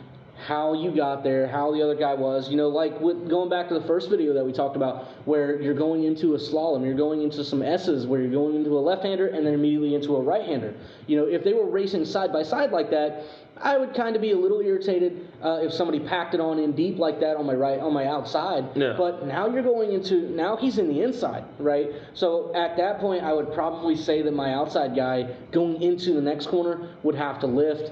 how you got there, how the other guy was. Like going back to the first video that we talked about, where you're going into a slalom, you're going into some S's, where you're going into a left-hander and then immediately into a right-hander. If they were racing side by side like that, I would kind of be a little irritated if somebody packed it on in deep like that on my outside. Yeah. But now he's in the inside, right? So at that point, I would probably say that my outside guy going into the next corner would have to lift,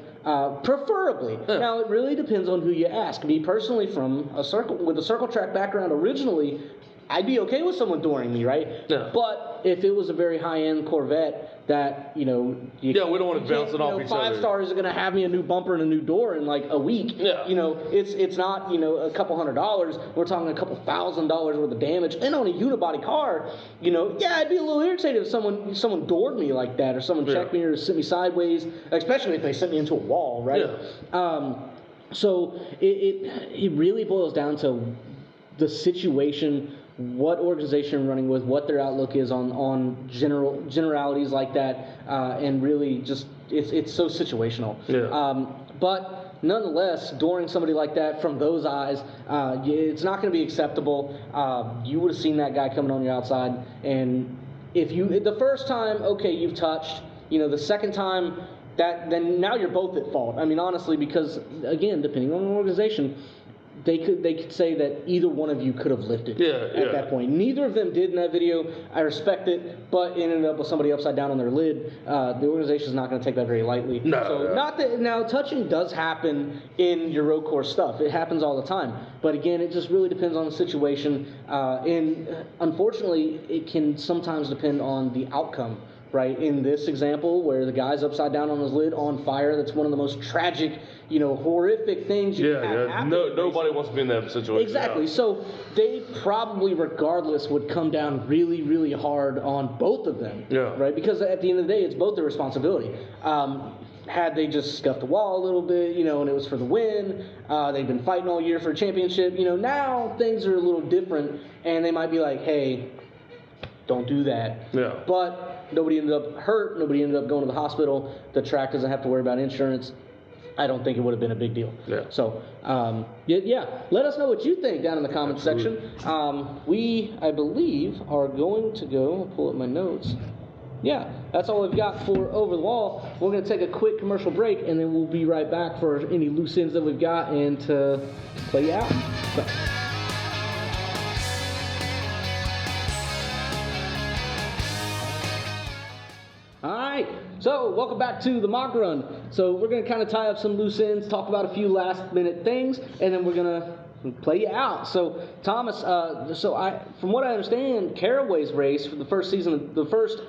preferably. Yeah. Now, it really depends on who you ask. Me personally, with a circle track background originally, I'd be okay with someone dooring me, right? Yeah. But if it was a very high-end Corvette that, we don't want to bounce it off each other. 5 stars are going to have me a new bumper and a new door in like a week. Yeah. It's not, a couple $100. We're talking a couple $1,000 worth of damage. And on a unibody car, I'd be a little irritated if someone doored me like that, or someone checked me or sent me sideways, especially if they sent me into a wall, right? Yeah. So it really boils down to the situation, what organization I'm running with, what their outlook is on generalities like that, and really just it's so situational. Yeah. But nonetheless, dooring somebody like that from those eyes, it's not going to be acceptable. You would have seen that guy coming on your outside, and the first time, okay, you've touched. The second time, then now you're both at fault. I mean, honestly, because again, depending on the organization, they could say that either one of you could have lifted at that point. Neither of them did in that video. I respect it, but it ended up with somebody upside down on their lid. The organization's not going to take that very lightly. Now touching does happen in your road course stuff. It happens all the time. But again, it just really depends on the situation. And unfortunately, it can sometimes depend on the outcome. Right, in this example, where the guy's upside down on his lid on fire, that's one of the most tragic, horrific things you can have happen. Nobody wants to be in that situation. Exactly. Yeah. So they probably, regardless, would come down really, really hard on both of them. Yeah. Right, because at the end of the day, it's both their responsibility. Had they just scuffed the wall a little bit, and it was for the win, they've been fighting all year for a championship, now things are a little different, and they might be like, hey, don't do that. Yeah. But nobody ended up hurt. Nobody ended up going to the hospital. The track doesn't have to worry about insurance. I don't think it would have been a big deal. Yeah. So, let us know what you think down in the comments section. We, I believe, are going to go, I'll pull up my notes. Yeah, that's all we've got for Over the Wall. We're going to take a quick commercial break, and then we'll be right back for any loose ends that we've got and to play you out. So. All right, so welcome back to the mock run. So we're going to kind of tie up some loose ends, talk about a few last minute things, and then we're going to play you out. So Thomas, from what I understand, Caraway's race for the first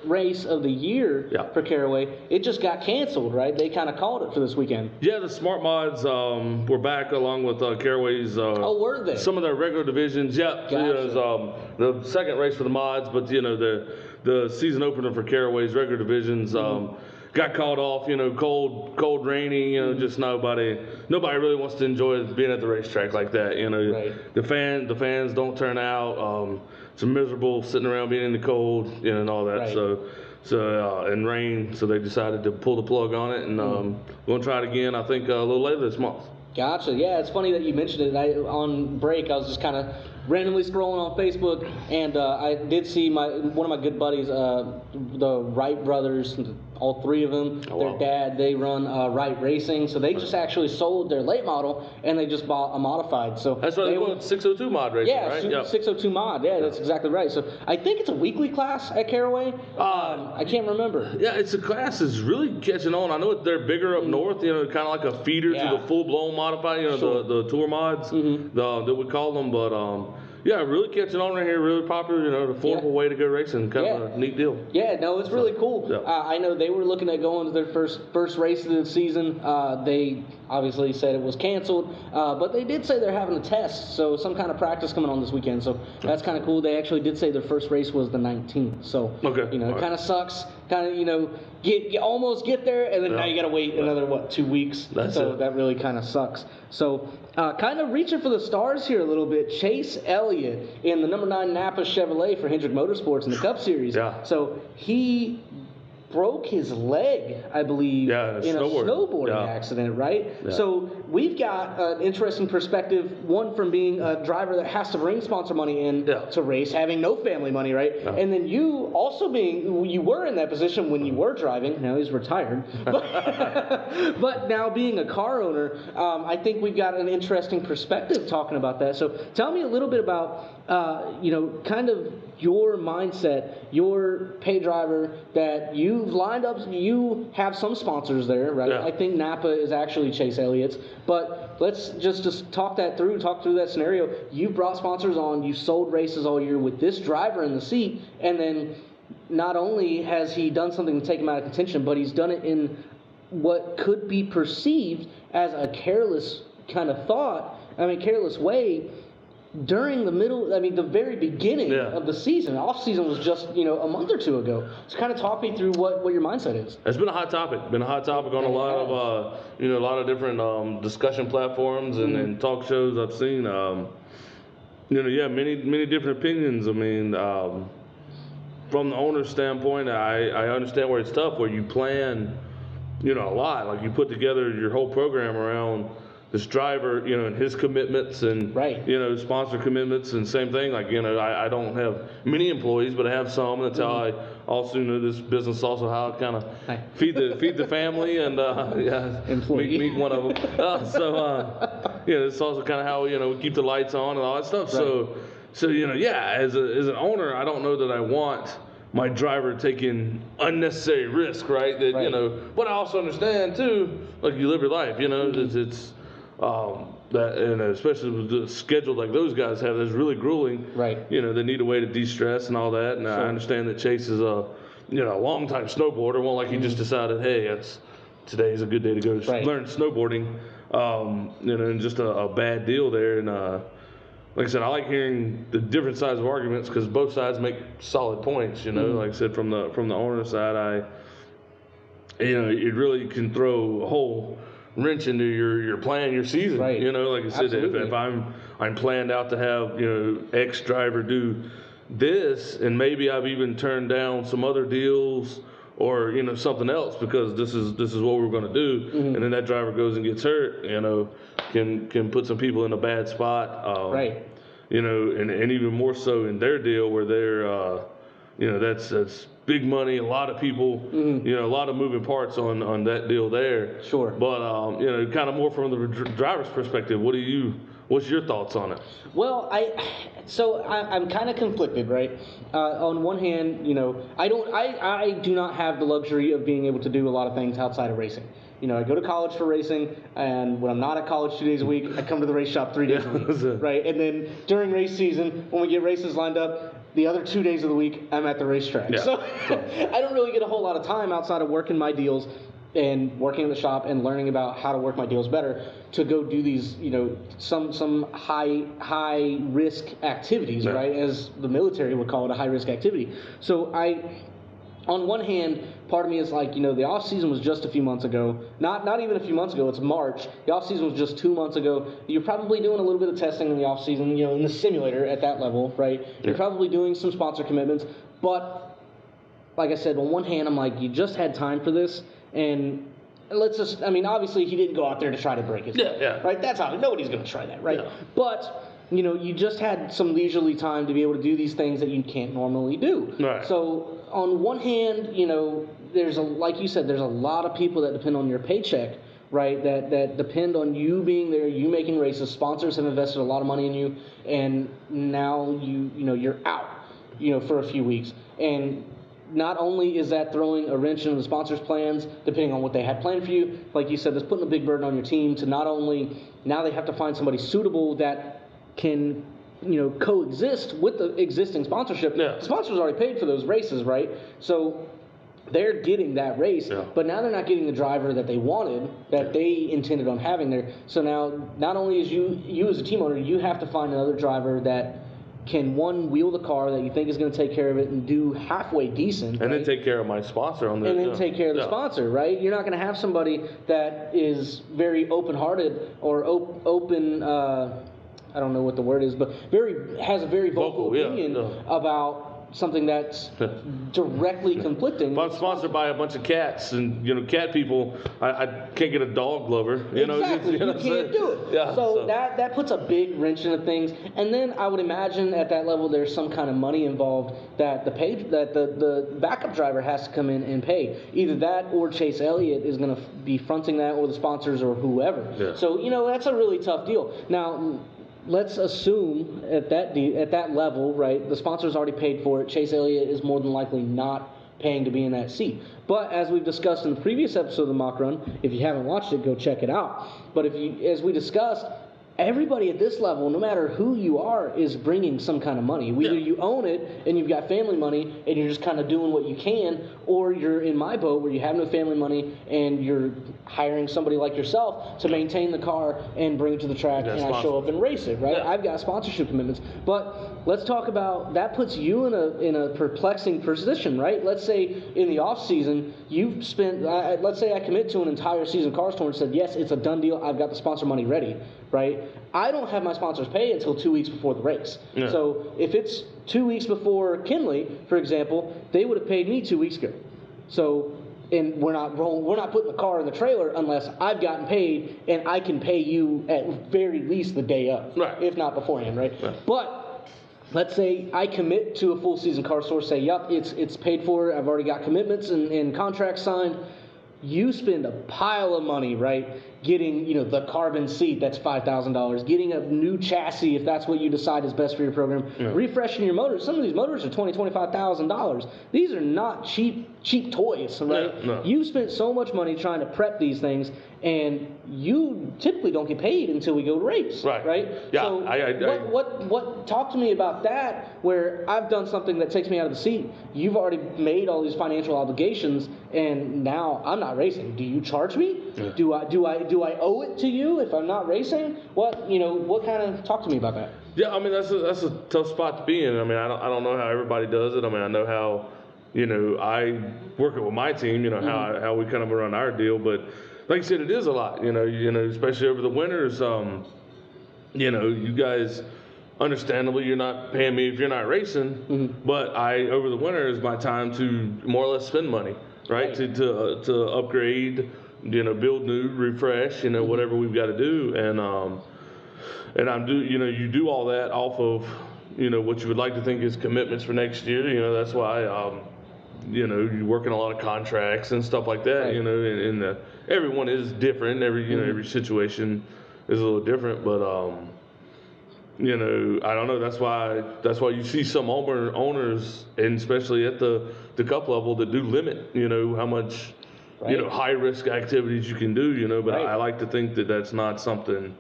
race of the year for Caraway, it just got canceled, right? They kind of called it for this weekend. Yeah, the Smart Mods were back along with Caraway's. Were they? Some of their regular divisions. Yeah, gotcha. It was the second race for the mods, but the season opener for Caraway's regular divisions got called off. Cold, rainy. Just nobody really wants to enjoy being at the racetrack like that. Right. The fans don't turn out. It's miserable sitting around being in the cold, and all that. Right. So and rain. So they decided to pull the plug on it, and we're gonna try it again. I think a little later this month. Gotcha. Yeah, it's funny that you mentioned it. On break, I was just kind of randomly scrolling on Facebook, and I did see one of my good buddies, the Wright brothers, all three of them, their dad, they run Wright Racing, so they just actually sold their late model, and they just bought a modified. So that's right, they went 602 mod racing, right? Yeah, 602 mod, that's exactly right. So I think it's a weekly class at Caraway. I can't remember. Yeah, it's a class that's really catching on. I know they're bigger up north, kind of like a feeder to the full-blown modified, the tour mods, that we call them, but yeah, really catching on right here, really popular, the affordable way to go racing, kind of a neat deal. Yeah, no, it's really cool. Yeah. I know they were looking at going to their first race of the season. They obviously said it was canceled, but they did say they're having a test, so some kind of practice coming on this weekend, so that's kind of cool. They actually did say their first race was the 19th, so, it kind of sucks, you almost get there, and then now you got to wait another, 2 weeks, that really kind of sucks. So, kind of reaching for the stars here a little bit, Chase Elliott in the number 9 Napa Chevrolet for Hendrick Motorsports in the Cup Series. Yeah. So, he broke his leg, I believe, in a snowboarding accident, right? Yeah. So we've got an interesting perspective, one from being a driver that has to bring sponsor money in to race, having no family money, right? Yeah. And then you also you were in that position when you were driving, now he's retired, but now being a car owner, I think we've got an interesting perspective talking about that. So tell me a little bit about, kind of your mindset, your pay driver that you've lined up, you have some sponsors there, right? Yeah. I think Napa is actually Chase Elliott's, but let's just talk through that scenario. You've brought sponsors on, you've sold races all year with this driver in the seat, and then not only has he done something to take him out of contention, but he's done it in what could be perceived as a careless way, during the very beginning of the season. Off season was just, a month or two ago. So kind of talk me through what your mindset is. It's been a hot topic. On a lot of different discussion platforms and talk shows I've seen. Many different opinions. I mean, from the owner's standpoint, I understand where it's tough, where you plan, a lot. Like you put together your whole program around this driver, and his commitments and, sponsor commitments, and same thing. Like, I don't have many employees, but I have some. That's how I also know this business, also how I kind of feed the family and, meet one of them. It's also kind of how, we keep the lights on and all that stuff. Right. So, as an owner, I don't know that I want my driver taking unnecessary risk, right? But I also understand too, like you live your life, it's that, and especially with the schedule like those guys have, that's really grueling. Right. They need a way to de-stress and all that. And I understand that Chase is a long-time snowboarder. Well, like he just decided, hey, today's a good day to go learn snowboarding. And just a bad deal there. And like I said, I like hearing the different sides of arguments because both sides make solid points. Like I said, from the owner side, it really can throw a whole wrench into your plan, your season. Right. Like I said, if I'm planned out to have X driver do this, and maybe I've even turned down some other deals or something else because this is what we're going to do, and then that driver goes and gets hurt, can put some people in a bad spot. Right. And even more so in their deal where they're that's big money, a lot of people, a lot of moving parts on that deal there. Sure. But kind of more from the driver's perspective, what's your thoughts on it? Well, I'm kind of conflicted, right? On one hand, I do not have the luxury of being able to do a lot of things outside of racing. I go to college for racing, and when I'm not at college 2 days a week, I come to the race shop 3 days a week, right? And then during race season, when we get races lined up, the other 2 days of the week, I'm at the racetrack. Yeah. So I don't really get a whole lot of time outside of working my deals and working in the shop and learning about how to work my deals better to go do these, some high risk activities, right? As the military would call it, a high risk activity. So on one hand, part of me is like, the off season was just a few months ago. Not even a few months ago. It's March. The off season was just 2 months ago. You're probably doing a little bit of testing in the off season, in the simulator at that level, right? Yeah. You're probably doing some sponsor commitments. But like I said, on one hand, I'm like, you just had time for this, and let's just, obviously he didn't go out there to try to break his leg, right? That's how nobody's going to try that, right? Yeah. But you just had some leisurely time to be able to do these things that you can't normally do. Right. So on one hand, like you said, there's a lot of people that depend on your paycheck, right? That depend on you being there, you making races. Sponsors have invested a lot of money in you, and now you're out, for a few weeks. And not only is that throwing a wrench into the sponsors' plans, depending on what they had planned for you, like you said, that's putting a big burden on your team to not only now they have to find somebody suitable that can coexist with the existing sponsorship. Yeah. The sponsors already paid for those races, right? So they're getting that race, but now they're not getting the driver that they wanted, that they intended on having there. So now, not only is you as a team owner, you have to find another driver that can, one, wheel the car that you think is going to take care of it and do halfway decent. And then take care of my sponsor on the. And then take care of the sponsor, right? You're not going to have somebody that is very open-hearted or open. I don't know what the word is, but has a very vocal opinion about something that's directly conflicting. If I'm sponsored by a bunch of cats and cat people, I can't get a dog lover. Exactly, you can't do it. Yeah, so that puts a big wrench into things. And then I would imagine at that level there's some kind of money involved that the backup driver has to come in and pay. Either that or Chase Elliott is going to be fronting that, or the sponsors, or whoever. Yeah. So that's a really tough deal. Now, let's assume at that level, right, the sponsor's already paid for it. Chase Elliott is more than likely not paying to be in that seat. But as we've discussed in the previous episode of the Mock Run, if you haven't watched it, go check it out. But as we discussed, everybody at this level, no matter who you are, is bringing some kind of money. Either you own it and you've got family money and you're just kind of doing what you can, or you're in my boat where you have no family money and you're hiring somebody like yourself to maintain the car and bring it to the track, and I show up and race it, right? Yeah. I've got sponsorship commitments. But let's talk about, that puts you in a perplexing position, right? Let's say in the off season, you've spent, let's say I commit to an entire season Cars Tour and said, yes, it's a done deal, I've got the sponsor money ready, right? I don't have my sponsors pay until 2 weeks before the race. Yeah. So if it's 2 weeks before Kinley, for example, they would have paid me 2 weeks ago. So, and we're not putting the car in the trailer unless I've gotten paid, and I can pay you at very least the day of, right, if not beforehand, right? But let's say I commit to a full season car store, say, yep, it's paid for, I've already got commitments and contracts signed. You spend a pile of money, right, getting, the carbon seat, that's $5,000, getting a new chassis if that's what you decide is best for your program, refreshing your motors. Some of these motors are $20,000, $25,000. These are not cheap toys, right? No. You spent so much money trying to prep these things, and you typically don't get paid until we go to race, right? Yeah. So what talk to me about that, where I've done something that takes me out of the seat. You've already made all these financial obligations, and now I'm not racing. Do you charge me? Yeah. Do I owe it to you if I'm not racing? What kind of, talk to me about that? Yeah, I mean that's a tough spot to be in. I mean I don't know how everybody does it. I mean I know how I work it with my team. How we kind of run our deal, but like you said, it is a lot. Especially over the winters. You guys, understandably, you're not paying me if you're not racing, but over the winter is my time to more or less spend money, right? To upgrade, build new, refresh, whatever we've got to do, and you do all that off of, what you would like to think is commitments for next year. That's why, you're working a lot of contracts and stuff like that. Right. And everyone is different. Every situation is a little different, but I don't know. That's why you see some owners, and especially at the cup level, that do limit, how much, high risk activities you can do, but I like to think that that's not something,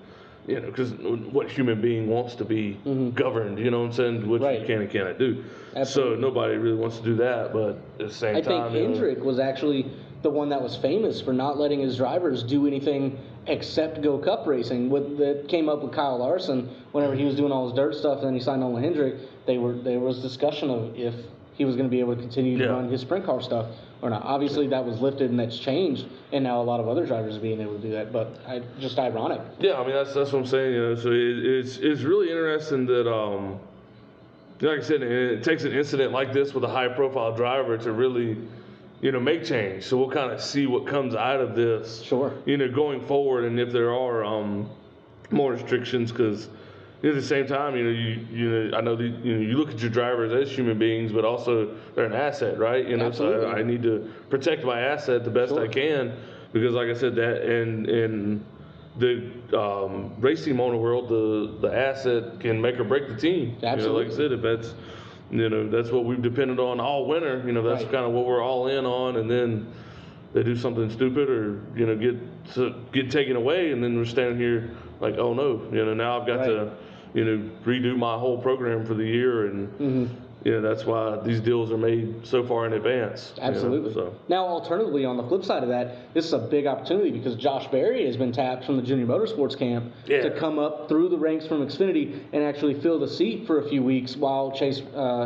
because what human being wants to be governed, what I'm saying, what you can and cannot do. Absolutely. So nobody really wants to do that, but at the same time, I think Hendrick was actually the one that was famous for not letting his drivers do anything except go cup racing. That came up with Kyle Larson whenever he was doing all his dirt stuff, and then he signed on with Hendrick. There was discussion of if he was going to be able to continue to run his sprint car stuff or not. Obviously, that was lifted and that's changed, and now a lot of other drivers are being able to do that. But just ironic. Yeah, I mean that's what I'm saying. So it's really interesting that like I said, it takes an incident like this with a high-profile driver to really, make change. So we'll kind of see what comes out of this. Sure. Going forward, and if there are more restrictions, because, at the same time, I know you look at your drivers as human beings, but also they're an asset, right? Absolutely. So I need to protect my asset the best I can, because like I said, that in the racing motor world, the asset can make or break the team. Absolutely. Like I said, if that's that's what we've depended on all winter. That's kind of what we're all in on, and then they do something stupid or get taken away, and then we're standing here like, oh no, now I've got to redo my whole program for the year, and that's why these deals are made so far in advance. Absolutely. Now, alternatively, on the flip side of that, this is a big opportunity because Josh Berry has been tapped from the Junior Motorsports camp to come up through the ranks from Xfinity and actually fill the seat for a few weeks while Chase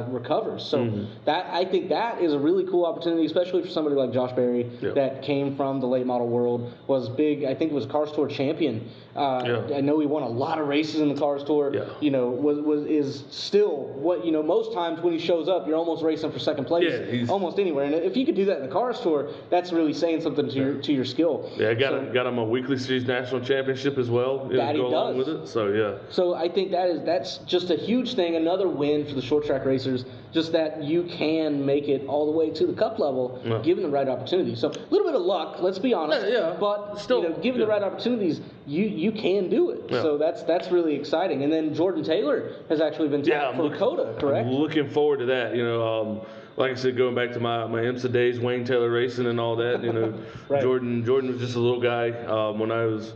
recovers. So I think that is a really cool opportunity, especially for somebody like Josh Berry that came from the late model world, was big. I think it was Cars Tour champion. I know he won a lot of races in the Cars Tour. Is still what most times when he shows up, you're almost racing for second place, almost anywhere. And if you could do that in the Cars Tour, that's really saying something to your skill. Yeah, got him a weekly series national championship as well. That he does. Along with it. So I think that's just a huge thing. Another win for the short track racers. Just that you can make it all the way to the Cup level, given the right opportunity. So a little bit of luck, let's be honest. But still, given the right opportunities, you can do it. So that's really exciting. And then Jordan Taylor has actually been tapped for Dakota, correct? I'm looking forward to that. Like I said, going back to my IMSA days, Wayne Taylor Racing and all that. Jordan was just a little guy when I was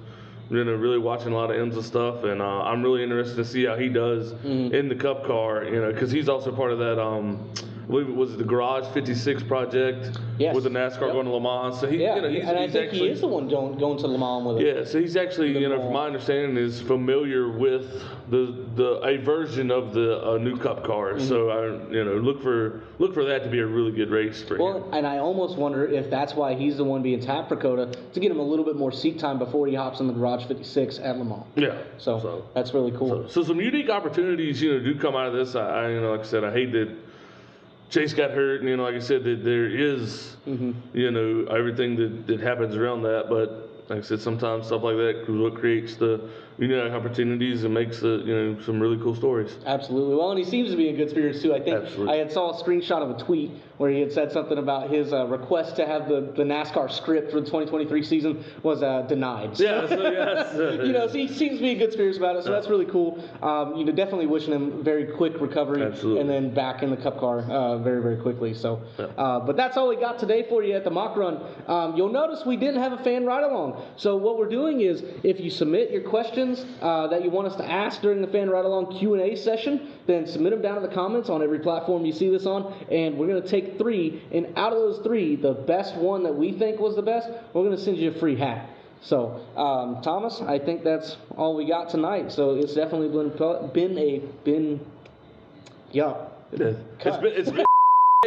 really watching a lot of IMSA stuff, and I'm really interested to see how he does in the Cup car, because he's also part of that, I believe it was the Garage 56 project with the NASCAR going to Le Mans. So I think he is the one going to Le Mans with it. Yeah, so he's actually, from my understanding, is familiar with a version of the new Cup car. So I, look for that to be a really good race for him. Well, and I almost wonder if that's why he's the one being tapped for Coda, to get him a little bit more seat time before he hops in the Garage 56 at Le Mans. Yeah. So that's really cool. So some unique opportunities, do come out of this. I like I said, I hate that Chase got hurt, and like I said, that there is, everything that happens around that. But like I said, sometimes stuff like that is what creates the opportunities and makes some really cool stories. Absolutely. Well, and he seems to be in good spirits too. I think I had saw a screenshot of a tweet where he had said something about his request to have the NASCAR script for the 2023 season was denied. So he seems to be in good spirits about it. So that's really cool. Definitely wishing him very quick recovery. Absolutely. And then back in the Cup car very, very quickly. So, but that's all we got today for you at the mock run. You'll notice we didn't have a fan ride along. So what we're doing is, if you submit your questions that you want us to ask during the fan ride along Q&A session, then submit them down in the comments on every platform you see this on, and we're going to take 3, and out of those 3, the best one that we think was the best, we're going to send you a free hat. So, Thomas, I think that's all we got tonight. So it's definitely been It's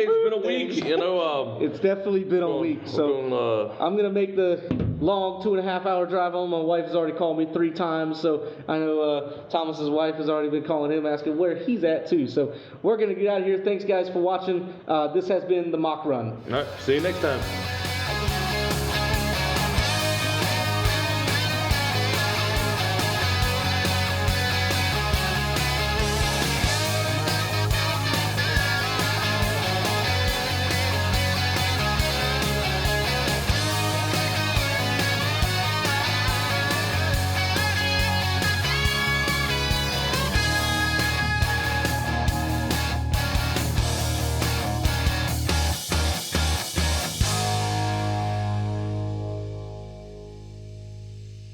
been a week, It's definitely been a week. So I'm going to make the long 2.5-hour drive home. My wife has already called me 3 times. So I know Thomas's wife has already been calling him, asking where he's at too. So we're going to get out of here. Thanks, guys, for watching. This has been the Mock Run. All right. See you next time.